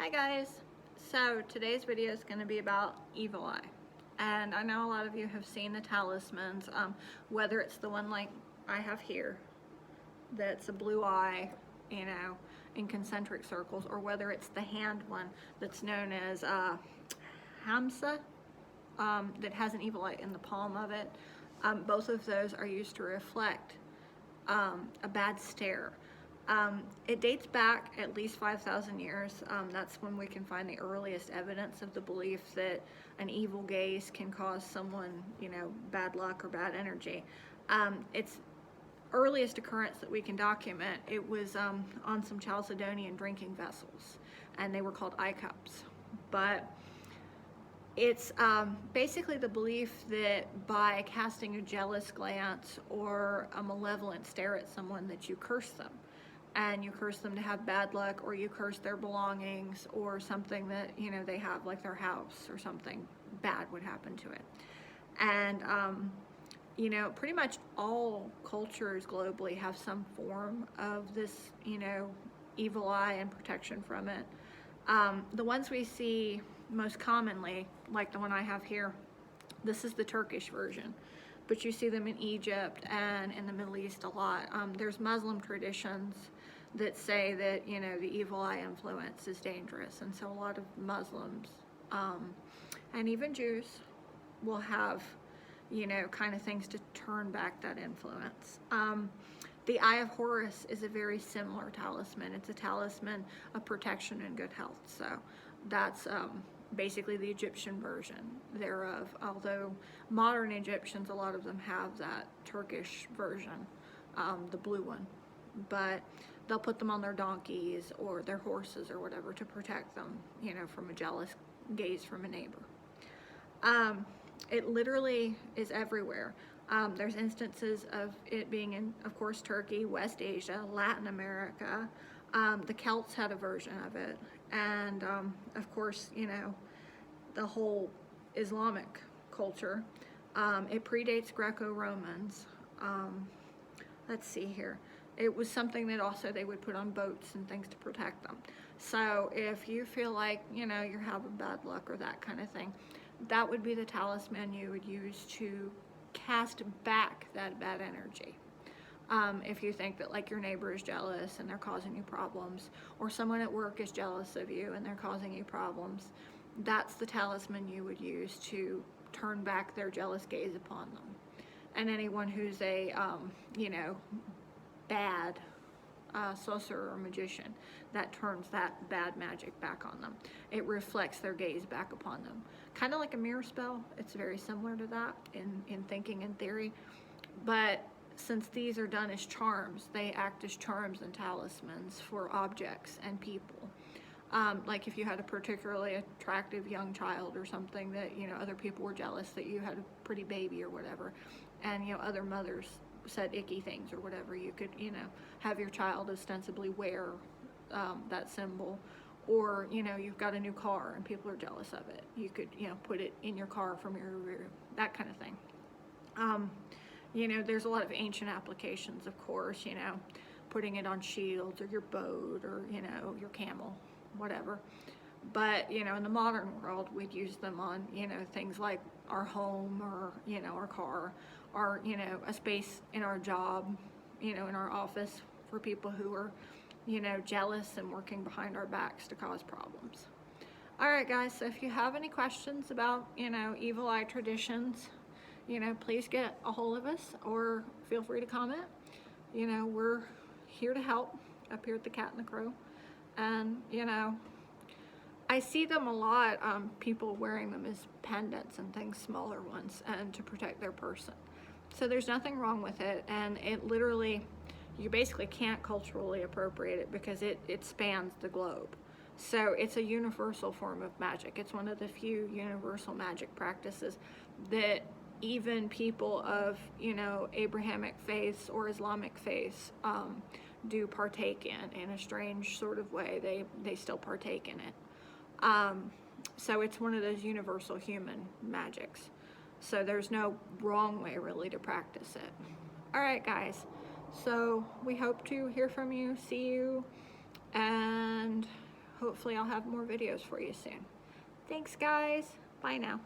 Hi guys. So today's video is going to be about evil eye. And I know a lot of you have seen the talismans, whether it's the one like I have here, that's a blue eye, in concentric circles, or whether it's the hand one that's known as Hamsa, that has an evil eye in the palm of it. Both of those are used to reflect a bad stare. It dates back at least 5,000 years. That's when we can find the earliest evidence of the belief that an evil gaze can cause someone, bad luck or bad energy. Its earliest occurrence that we can document, it was on some Chalcedonian drinking vessels, and they were called eye cups. But it's basically the belief that by casting a jealous glance or a malevolent stare at someone that you curse them. And you curse them to have bad luck, or you curse their belongings, or something that they have, like their house or something bad would happen to it. And pretty much all cultures globally have some form of this evil eye and protection from it. The ones we see most commonly, like the one I have here, this is the Turkish version, but you see them in Egypt and in the Middle East a lot. There's Muslim traditions that say that the evil eye influence is dangerous, and so a lot of Muslims and even Jews will have kind of things to turn back that influence. The Eye of Horus is a very similar talisman. It's a talisman of protection and good health. So that's basically the Egyptian version thereof, although modern Egyptians, a lot of them have that Turkish version, the blue one, but they'll put them on their donkeys or their horses or whatever to protect them, from a jealous gaze from a neighbor. It literally is everywhere. There's instances of it being in, of course, Turkey, West Asia, Latin America. The Celts had a version of it, and of course, the whole Islamic culture. It predates Greco-Romans. Let's see here. It was something that also they would put on boats and things to protect them. So if you feel like, you're having bad luck or that kind of thing, that would be the talisman you would use to cast back that bad energy. If you think that like your neighbor is jealous and they're causing you problems, or someone at work is jealous of you and they're causing you problems, that's the talisman you would use to turn back their jealous gaze upon them. And anyone who's a, bad sorcerer or magician, that turns that bad magic back on them. It reflects their gaze back upon them. Kind of like a mirror spell. It's very similar to that in thinking and theory. But since these are done as charms, they act as charms and talismans for objects and people. Like if you had a particularly attractive young child or something that, other people were jealous that you had a pretty baby or whatever, and, other mothers said icky things or whatever, you could, have your child ostensibly wear that symbol. Or, you've got a new car and people are jealous of it. You could, put it in your car from your rear, that kind of thing. There's a lot of ancient applications, of course, putting it on shields or your boat or, your camel, whatever. But, in the modern world, we'd use them on, things like our home or, our car, or, a space in our job, in our office for people who are, jealous and working behind our backs to cause problems. All right, guys, so if you have any questions about, evil eye traditions, please get a hold of us or feel free to comment. We're here to help up here at the Cat and the Crow. And, I see them a lot, people wearing them as pendants and things, smaller ones, and to protect their person. So there's nothing wrong with it, and it literally, you basically can't culturally appropriate it because it spans the globe. So it's a universal form of magic. It's one of the few universal magic practices that even people of, Abrahamic faiths or Islamic faiths do partake in a strange sort of way. They still partake in it. So it's one of those universal human magics. So there's no wrong way really to practice it. All right, guys. So we hope to hear from you, see you, and hope hopefully I'll have more videos for you soon. Thanks guys. Bye now.